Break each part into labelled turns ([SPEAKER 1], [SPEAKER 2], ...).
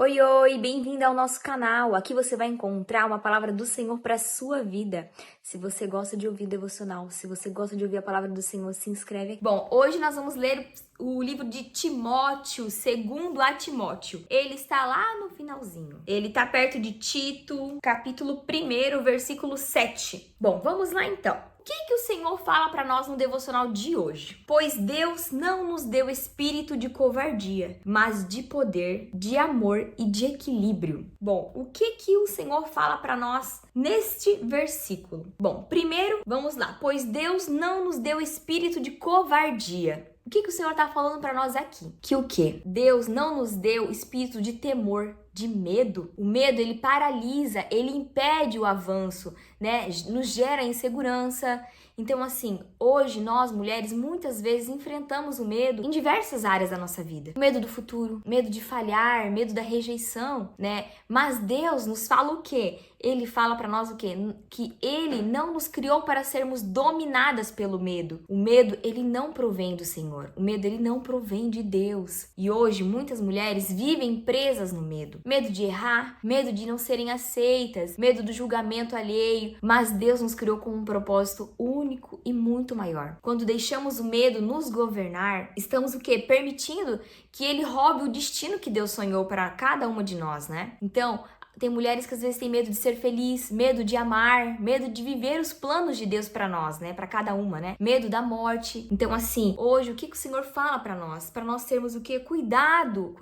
[SPEAKER 1] Oi, oi, bem-vinda ao nosso canal. Aqui você vai encontrar uma palavra do Senhor para a sua vida. Se você gosta de ouvir devocional, se você gosta de ouvir a palavra do Senhor, se inscreve aqui. Bom, hoje nós vamos ler o livro de Timóteo, segundo a Timóteo. Ele está lá no finalzinho. Ele está perto de Tito, capítulo 1, versículo 7. Bom, vamos lá então. O que o Senhor fala para nós no devocional de hoje? Pois Deus não nos deu espírito de covardia, mas de poder, de amor e de equilíbrio. Bom, o que o Senhor fala para nós neste versículo? Bom, primeiro, vamos lá. Pois Deus não nos deu espírito de covardia. O que o Senhor está falando para nós aqui? Que o quê? Deus não nos deu espírito de temor, de medo. O medo, ele paralisa, ele impede o avanço, né? Nos gera insegurança. Então, assim, hoje nós, mulheres, muitas vezes enfrentamos o medo em diversas áreas da nossa vida. O medo do futuro, medo de falhar, medo da rejeição, né? Mas Deus nos fala o quê? Ele fala para nós o quê? Que Ele não nos criou para sermos dominadas pelo medo. O medo, ele não provém do Senhor. O medo, ele não provém de Deus. E hoje, muitas mulheres vivem presas no medo. Medo de errar, medo de não serem aceitas, medo do julgamento alheio. Mas Deus nos criou com um propósito único e muito maior. Quando deixamos o medo nos governar, estamos o quê? Permitindo que ele roube o destino que Deus sonhou para cada uma de nós, né? Então, tem mulheres que às vezes têm medo de ser feliz, medo de amar, medo de viver os planos de Deus para nós, né? Para cada uma, né? Medo da morte. Então, assim, hoje o que o Senhor fala para nós? Para nós termos o quê? Cuidado,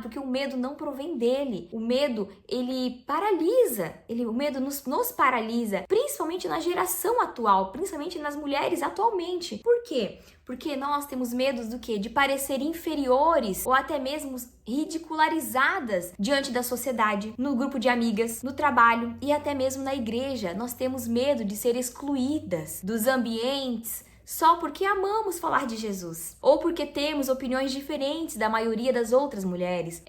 [SPEAKER 1] porque o medo não provém dele. O medo, ele paralisa. O medo nos paralisa, principalmente na geração atual, principalmente nas mulheres atualmente. Por quê? Porque nós temos medos do quê? De parecer inferiores ou até mesmo ridicularizadas diante da sociedade, no grupo de amigas, no trabalho e até mesmo na igreja. Nós temos medo de ser excluídas dos ambientes só porque amamos falar de Jesus ou porque temos opiniões diferentes da maioria das outras mulheres.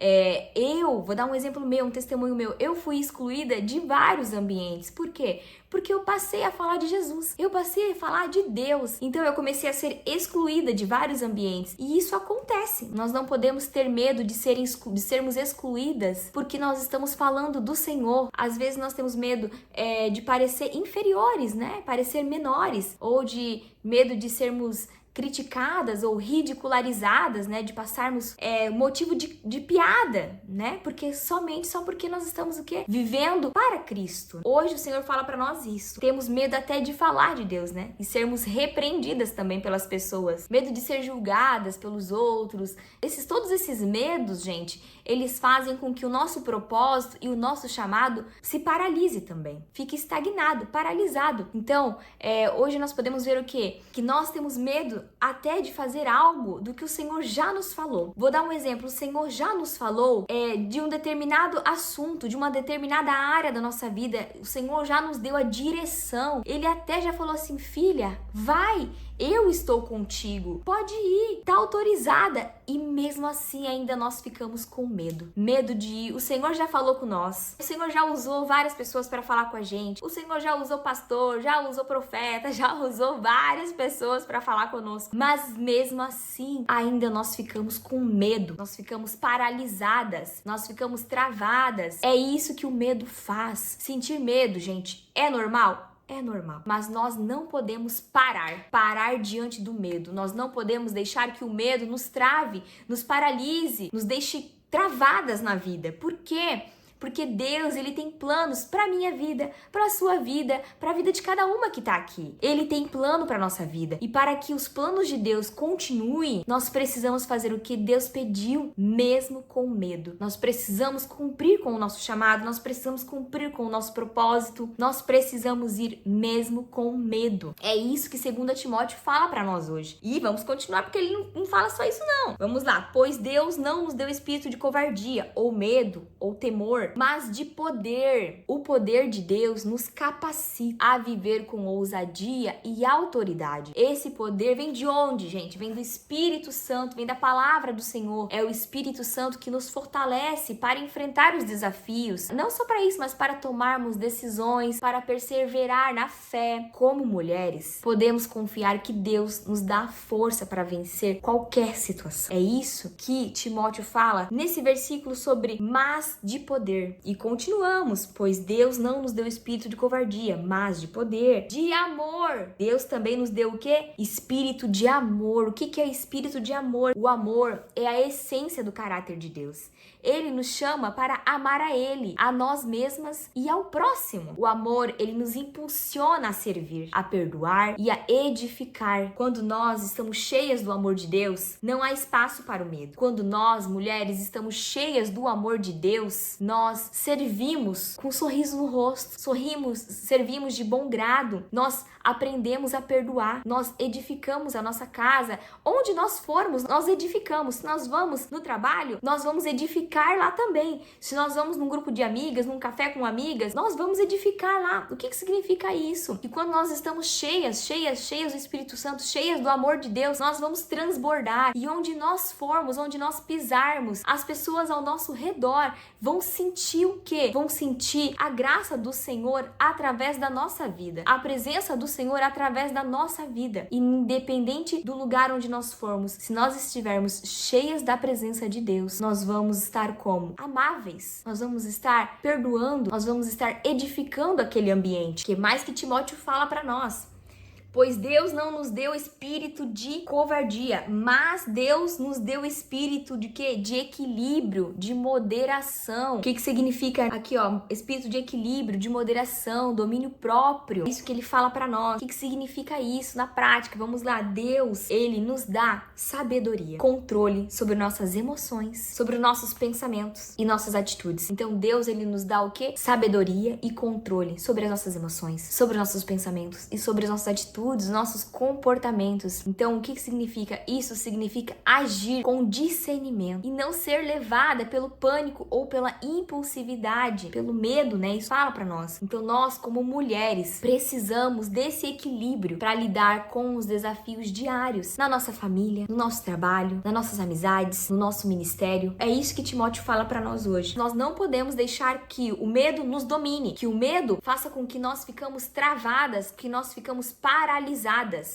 [SPEAKER 1] Eu vou dar um exemplo meu, um testemunho meu. Eu fui excluída de vários ambientes. Por quê? Porque eu passei a falar de Jesus, eu passei a falar de Deus. Então eu comecei a ser excluída de vários ambientes. E isso acontece. Nós não podemos ter medo de sermos excluídas porque nós estamos falando do Senhor. Às vezes nós temos medo de parecer inferiores, né? Parecer menores. Ou de medo de sermos criticadas ou ridicularizadas, né, de passarmos motivo de piada, né, só porque nós estamos o quê? Vivendo para Cristo. Hoje o Senhor fala para nós isso. Temos medo até de falar de Deus, né, e sermos repreendidas também pelas pessoas. Medo de ser julgadas pelos outros. Todos esses medos, gente, eles fazem com que o nosso propósito e o nosso chamado se paralise também. Fique estagnado, paralisado. Então, hoje nós podemos ver o quê? Que nós temos medo até de fazer algo do que o Senhor já nos falou. Vou dar um exemplo. O Senhor já nos falou de um determinado assunto, de uma determinada área da nossa vida. O Senhor já nos deu a direção. Ele até já falou assim: filha, vai, eu estou contigo, pode ir, tá autorizada. E mesmo assim ainda nós ficamos com medo. Medo de ir. O Senhor já falou com nós. O Senhor já usou várias pessoas para falar com a gente. O Senhor já usou pastor, já usou profeta, já usou várias pessoas para falar conosco. Mas mesmo assim ainda nós ficamos com medo. Nós ficamos paralisadas. Nós ficamos travadas. É isso que o medo faz. Sentir medo, gente, é normal? É normal, mas nós não podemos parar diante do medo. Nós não podemos deixar que o medo nos trave, nos paralise, nos deixe travadas na vida. Por quê? Porque Deus, ele tem planos para minha vida, para a sua vida, para a vida de cada uma que tá aqui. Ele tem plano para nossa vida. E para que os planos de Deus continuem, nós precisamos fazer o que Deus pediu, mesmo com medo. Nós precisamos cumprir com o nosso chamado, nós precisamos cumprir com o nosso propósito, nós precisamos ir mesmo com medo. É isso que 2 Timóteo fala para nós hoje. E vamos continuar porque ele não fala só isso não. Vamos lá. Pois Deus não nos deu espírito de covardia, ou medo, ou temor, amor, mas de poder. O poder de Deus nos capacita a viver com ousadia e autoridade. Esse poder vem de onde, gente? Vem do Espírito Santo, vem da palavra do Senhor. É o Espírito Santo que nos fortalece para enfrentar os desafios. Não só para isso, mas para tomarmos decisões, para perseverar na fé. Como mulheres, podemos confiar que Deus nos dá força para vencer qualquer situação. É isso que Timóteo fala nesse versículo sobre mas de poder. E continuamos, pois Deus não nos deu espírito de covardia, mas de poder, de amor. Deus também nos deu o quê? Espírito de amor. O que é espírito de amor? O amor é a essência do caráter de Deus. Ele nos chama para amar a Ele, a nós mesmas e ao próximo. O amor, ele nos impulsiona a servir, a perdoar e a edificar. Quando nós estamos cheias do amor de Deus, não há espaço para o medo. Quando nós, mulheres, estamos cheias do amor de Deus, nós servimos com um sorriso no rosto, servimos de bom grado, nós aprendemos a perdoar, nós edificamos a nossa casa. Onde nós formos, nós edificamos. Se nós vamos no trabalho, nós vamos edificar lá também. Se nós vamos num grupo de amigas, num café com amigas, nós vamos edificar lá. O que significa isso? E quando nós estamos cheias do Espírito Santo, cheias do amor de Deus, nós vamos transbordar. E onde nós formos, onde nós pisarmos, as pessoas ao nosso redor vão sentir o quê? Vão sentir a graça do Senhor através da nossa vida. A presença do Senhor através da nossa vida. E independente do lugar onde nós formos, se nós estivermos cheias da presença de Deus, nós vamos estar como? Amáveis. Nós vamos estar perdoando, nós vamos estar edificando aquele ambiente, que é mais que Timóteo fala para nós. Pois Deus não nos deu espírito de covardia, mas Deus nos deu espírito de quê? De equilíbrio, de moderação. O que significa aqui, ó? Espírito de equilíbrio, de moderação, domínio próprio. Isso que ele fala para nós. O que significa isso na prática? Vamos lá. Deus, ele nos dá sabedoria, controle sobre nossas emoções, sobre nossos pensamentos e nossas atitudes. Então Deus, ele nos dá o quê? Sabedoria e controle sobre as nossas emoções, sobre nossos pensamentos e sobre as nossas atitudes, nossos comportamentos. Então, o que significa? Isso significa agir com discernimento e não ser levada pelo pânico ou pela impulsividade, pelo medo, né? Isso fala pra nós. Então, nós, como mulheres, precisamos desse equilíbrio para lidar com os desafios diários na nossa família, no nosso trabalho, nas nossas amizades, no nosso ministério. É isso que Timóteo fala pra nós hoje. Nós não podemos deixar que o medo nos domine, que o medo faça com que nós ficamos travadas, que nós ficamos paralisadas.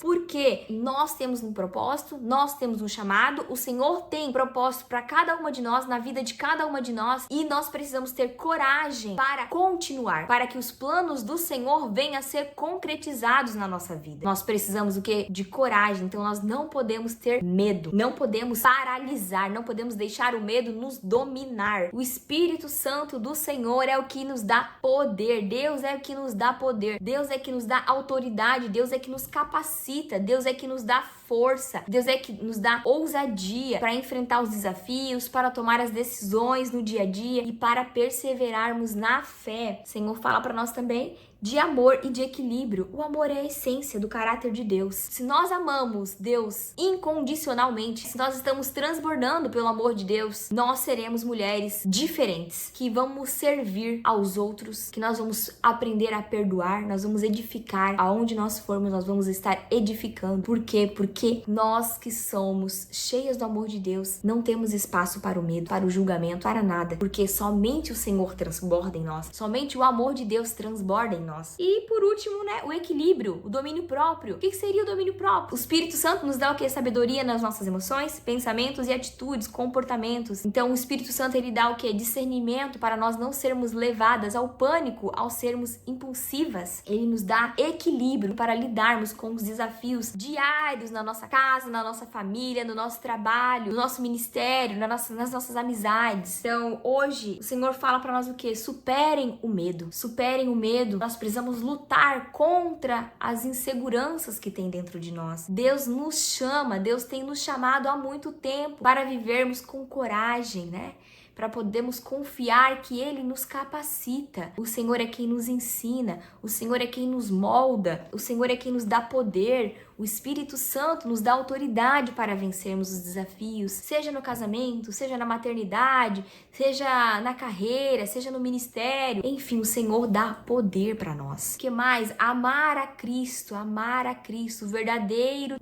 [SPEAKER 1] Porque nós temos um propósito, nós temos um chamado, o Senhor tem propósito para cada uma de nós, na vida de cada uma de nós, e nós precisamos ter coragem para continuar, para que os planos do Senhor venham a ser concretizados na nossa vida. Nós precisamos o quê? De coragem. Então nós não podemos ter medo, não podemos paralisar, não podemos deixar o medo nos dominar. O Espírito Santo do Senhor é o que nos dá poder. Deus é o que nos dá poder. Deus é que nos dá autoridade. Deus é que nos capacita, Deus é que nos dá força, Deus é que nos dá ousadia para enfrentar os desafios, para tomar as decisões no dia a dia e para perseverarmos na fé. O Senhor fala para nós também de amor e de equilíbrio. O amor é a essência do caráter de Deus. Se nós amamos Deus incondicionalmente, se nós estamos transbordando pelo amor de Deus, nós seremos mulheres diferentes, que vamos servir aos outros, que nós vamos aprender a perdoar, nós vamos edificar. Aonde nós formos, nós vamos estar edificando. Por quê? Porque nós que somos cheias do amor de Deus, não temos espaço para o medo, para o julgamento, para nada. Porque somente o Senhor transborda em nós. Somente o amor de Deus transborda em nós. E por último, né, o equilíbrio, o domínio próprio. O que seria o domínio próprio? O Espírito Santo nos dá o que? Sabedoria nas nossas emoções, pensamentos e atitudes, comportamentos. Então o Espírito Santo, ele dá o que? Discernimento para nós não sermos levadas ao pânico, ao sermos impulsivas. Ele nos dá equilíbrio para lidarmos com os desafios diários na nossa casa, na nossa família, no nosso trabalho, no nosso ministério, nas nossas amizades. Então hoje o Senhor fala para nós o que? Superem o medo. Superem o medo. Nós precisamos lutar contra as inseguranças que tem dentro de nós. Deus nos chama, Deus tem nos chamado há muito tempo para vivermos com coragem, né? Para podermos confiar que Ele nos capacita. O Senhor é quem nos ensina, o Senhor é quem nos molda, o Senhor é quem nos dá poder, O Espírito Santo nos dá autoridade para vencermos os desafios, seja no casamento, seja na maternidade, seja na carreira, seja no ministério. Enfim, o Senhor dá poder para nós. O que mais? Amar a Cristo, o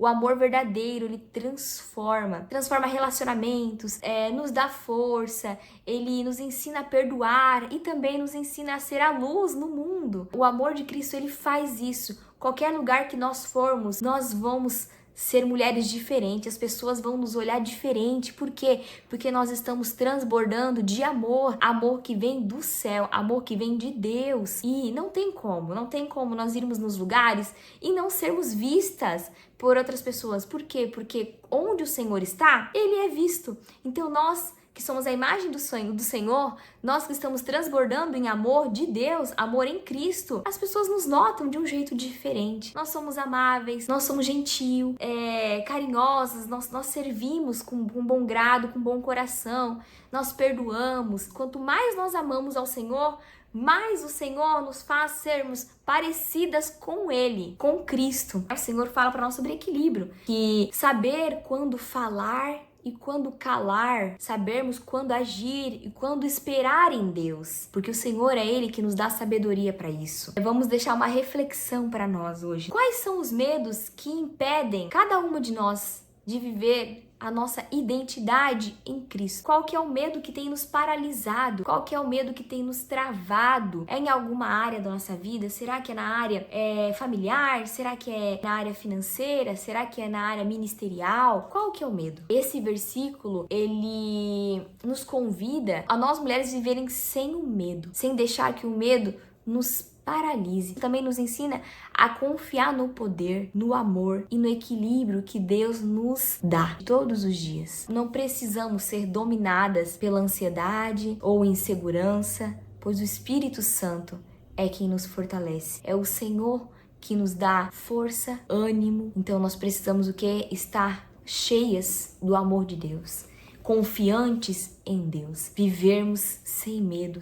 [SPEAKER 1] amor verdadeiro, ele transforma relacionamentos, nos dá força, ele nos ensina a perdoar e também nos ensina a ser a luz no mundo. O amor de Cristo, ele faz isso. Qualquer lugar que nós formos, nós vamos ser mulheres diferentes, as pessoas vão nos olhar diferente. Por quê? Porque nós estamos transbordando de amor, amor que vem do céu, amor que vem de Deus. E não tem como nós irmos nos lugares e não sermos vistas por outras pessoas. Por quê? Porque onde o Senhor está, Ele é visto. Então nós que somos a imagem do Senhor, nós que estamos transbordando em amor de Deus, amor em Cristo, as pessoas nos notam de um jeito diferente. Nós somos amáveis, nós somos gentil, carinhosos, nós servimos com bom grado, com bom coração, nós perdoamos. Quanto mais nós amamos ao Senhor, mais o Senhor nos faz sermos parecidas com Ele, com Cristo. O Senhor fala para nós sobre equilíbrio, que saber quando falar e quando calar, sabermos quando agir e quando esperar em Deus, porque o Senhor é Ele que nos dá sabedoria para isso. Vamos deixar uma reflexão para nós hoje. Quais são os medos que impedem cada uma de nós de viver a nossa identidade em Cristo? Qual que é o medo que tem nos paralisado? Qual que é o medo que tem nos travado? É em alguma área da nossa vida? Será que é na área familiar? Será que é na área financeira? Será que é na área ministerial? Qual que é o medo? Esse versículo, ele nos convida a nós mulheres viverem sem o medo, sem deixar que o medo nos paralise. Também nos ensina a confiar no poder, no amor e no equilíbrio que Deus nos dá todos os dias. Não precisamos ser dominadas pela ansiedade ou insegurança, pois o Espírito Santo é quem nos fortalece. É o Senhor que nos dá força, ânimo. Então nós precisamos o quê? Estar cheias do amor de Deus, confiantes em Deus, vivermos sem medo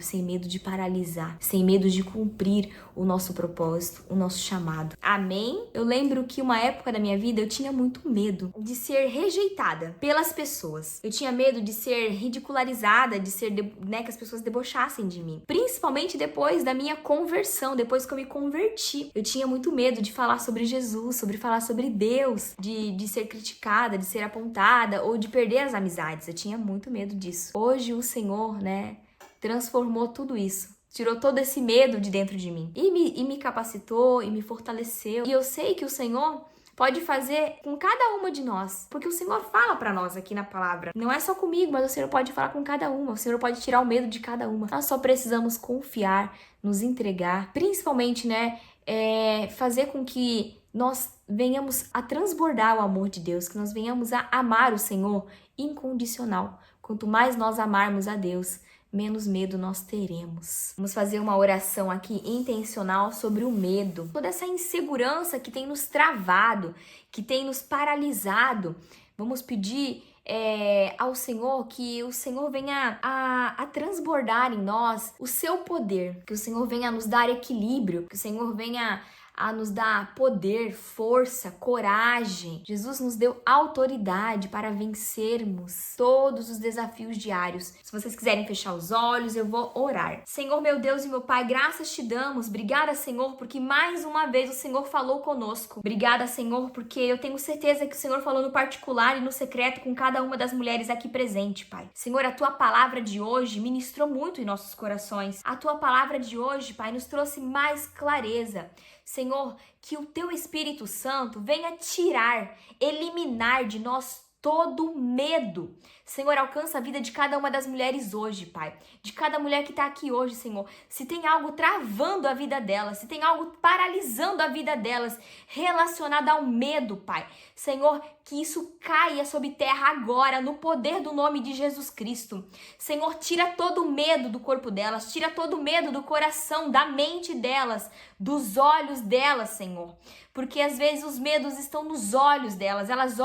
[SPEAKER 1] de paralisar, sem medo de cumprir o nosso propósito, o nosso chamado. Amém? Eu lembro que uma época da minha vida eu tinha muito medo de ser rejeitada pelas pessoas. Eu tinha medo de ser ridicularizada, de ser, que as pessoas debochassem de mim. Principalmente depois da minha conversão, depois que eu me converti. Eu tinha muito medo de falar sobre Jesus, falar sobre Deus, de ser criticada, de ser apontada ou de perder as amizades. Eu tinha muito medo disso. Hoje o Senhor, transformou tudo isso. Tirou todo esse medo de dentro de mim. E me capacitou e me fortaleceu. E eu sei que o Senhor pode fazer com cada uma de nós. Porque o Senhor fala pra nós aqui na palavra. Não é só comigo, mas o Senhor pode falar com cada uma. O Senhor pode tirar o medo de cada uma. Nós só precisamos confiar, nos entregar. Principalmente, fazer com que nós venhamos a transbordar o amor de Deus. Que nós venhamos a amar o Senhor incondicional. Quanto mais nós amarmos a Deus, menos medo nós teremos. Vamos fazer uma oração aqui intencional sobre o medo. Toda essa insegurança que tem nos travado, que tem nos paralisado. Vamos pedir ao Senhor que o Senhor venha a transbordar em nós o seu poder. Que o Senhor venha a nos dar equilíbrio. Que o Senhor venha a nos dar poder, força, coragem. Jesus nos deu autoridade para vencermos todos os desafios diários. Se vocês quiserem fechar os olhos, eu vou orar. Senhor, meu Deus e meu Pai, graças te damos. Obrigada, Senhor, porque mais uma vez o Senhor falou conosco. Obrigada, Senhor, porque eu tenho certeza que o Senhor falou no particular e no secreto com cada uma das mulheres aqui presente, Pai. Senhor, a Tua palavra de hoje ministrou muito em nossos corações. A Tua palavra de hoje, Pai, nos trouxe mais clareza. Senhor, que o Teu Espírito Santo venha tirar, eliminar de nós todo medo. Senhor, alcança a vida de cada uma das mulheres hoje, Pai. De cada mulher que está aqui hoje, Senhor. Se tem algo travando a vida delas, se tem algo paralisando a vida delas, relacionado ao medo, Pai. Senhor, que isso caia sob terra agora, no poder do nome de Jesus Cristo. Senhor, tira todo o medo do corpo delas, tira todo o medo do coração, da mente delas, dos olhos delas, Senhor. Porque às vezes os medos estão nos olhos delas, elas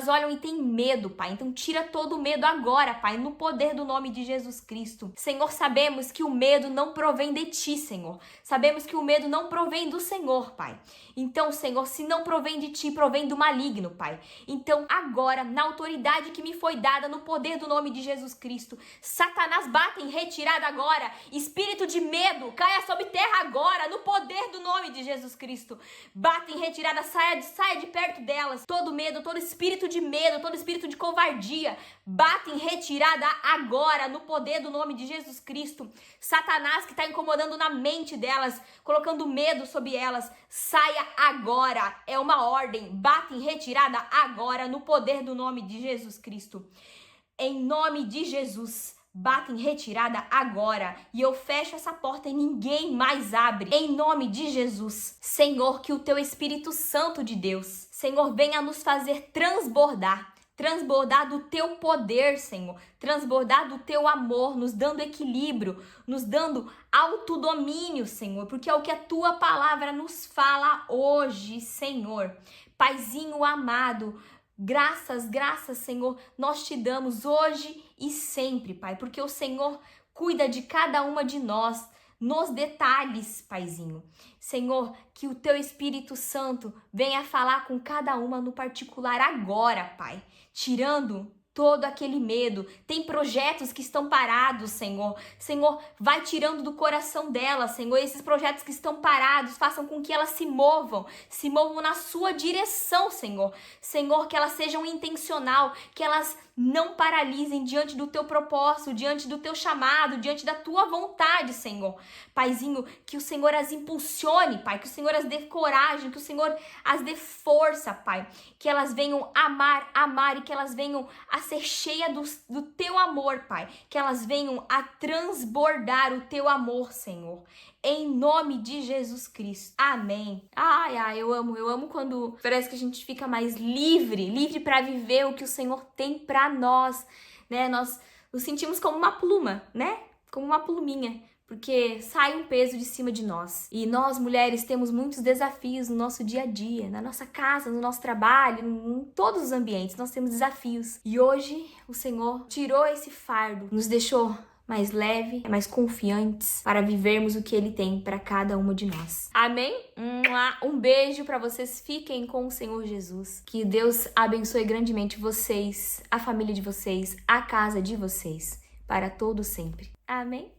[SPEAKER 1] olham e têm medo, Pai. Então tira todo medo agora, Pai, no poder do nome de Jesus Cristo. Senhor, sabemos que o medo não provém de Ti, Senhor. Sabemos que o medo não provém do Senhor, Pai. Então, Senhor, se não provém de Ti, provém do maligno, Pai. Então, agora, na autoridade que me foi dada, no poder do nome de Jesus Cristo, Satanás, bate em retirada agora. Espírito de medo, caia sobre terra agora, no poder do nome de Jesus Cristo. Bate em retirada, saia de perto delas. Todo medo, todo espírito de medo, todo espírito de covardia, bate em retirada agora, no poder do nome de Jesus Cristo. Satanás que está incomodando na mente delas, colocando medo sobre elas, saia agora. É uma ordem, bate em retirada agora, no poder do nome de Jesus Cristo. Em nome de Jesus, bate em retirada agora. E eu fecho essa porta e ninguém mais abre. Em nome de Jesus. Senhor, que o Teu Espírito Santo de Deus, Senhor, venha nos fazer transbordar do Teu poder, Senhor, transbordar do Teu amor, nos dando equilíbrio, nos dando autodomínio, Senhor, porque é o que a Tua palavra nos fala hoje, Senhor. Paizinho amado, graças, Senhor, nós Te damos hoje e sempre, Pai, porque o Senhor cuida de cada uma de nós, nos detalhes, Paizinho. Senhor, que o Teu Espírito Santo venha falar com cada uma no particular agora, Pai, tirando todo aquele medo. Tem projetos que estão parados, Senhor. Senhor, vai tirando do coração delas, Senhor, esses projetos que estão parados, façam com que elas se movam na sua direção, Senhor. Senhor, que elas sejam intencional, que elas não paralisem diante do Teu propósito, diante do Teu chamado, diante da Tua vontade, Senhor. Paizinho, que o Senhor as impulsione, Pai, que o Senhor as dê coragem, que o Senhor as dê força, Pai, que elas venham amar e que elas venham a ser cheias do Teu amor, Pai, que elas venham a transbordar o Teu amor, Senhor. Em nome de Jesus Cristo. Amém. Eu amo quando parece que a gente fica mais livre para viver o que o Senhor tem para nós, né? Nós nos sentimos como uma pluma, né? Como uma pluminha, porque sai um peso de cima de nós. E nós, mulheres, temos muitos desafios no nosso dia a dia, na nossa casa, no nosso trabalho, em todos os ambientes, nós temos desafios. E hoje o Senhor tirou esse fardo, nos deixou mais leve, mais confiantes para vivermos o que Ele tem para cada uma de nós. Amém? Um beijo para vocês, fiquem com o Senhor Jesus. Que Deus abençoe grandemente vocês, a família de vocês, a casa de vocês, para todo sempre. Amém?